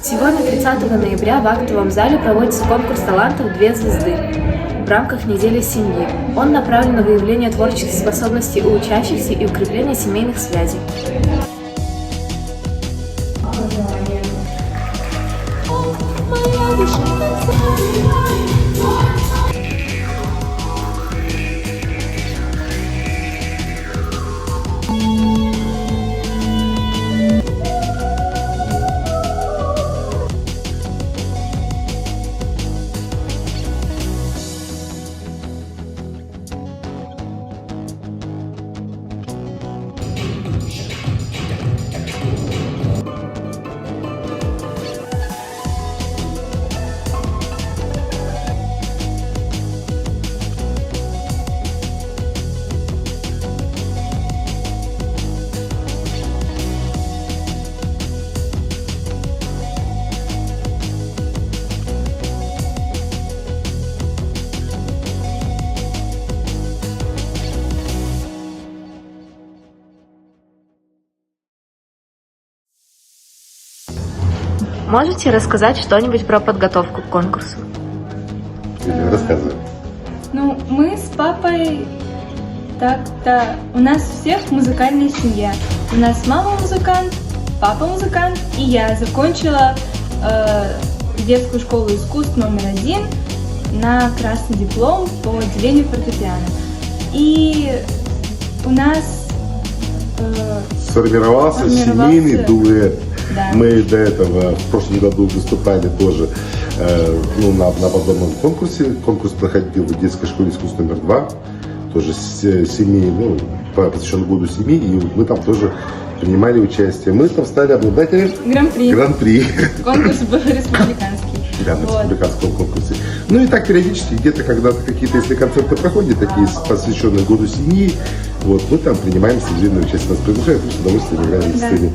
Сегодня, 30 ноября, в актовом зале проводится конкурс талантов «Две звезды» в рамках недели семьи. Он направлен на выявление творческих способностей у учащихся и укрепление семейных связей. Можете рассказать что-нибудь про подготовку к конкурсу? Рассказывай. Ну, мы с папой так-то... У нас всех музыкальная семья. У нас мама музыкант, папа музыкант, и я закончила детскую школу искусств №1 на красный диплом по отделению фортепиано. И у нас Сформировался семейный дуэт. Да. Мы до этого в прошлом году выступали тоже на подобном конкурсе. Конкурс проходил в детской школе искусств №2, тоже семьи, посвященный году семьи, и мы там тоже принимали участие. Мы там стали обладателями Гран-при. Конкурс был республиканский. Да, на республиканском конкурсе. Ну и так периодически, где-то когда-то какие-то, если концерты проходят, такие посвященные году семьи, мы там принимаем активное участие. Нас приглашают, мы с удовольствием играем в сцене.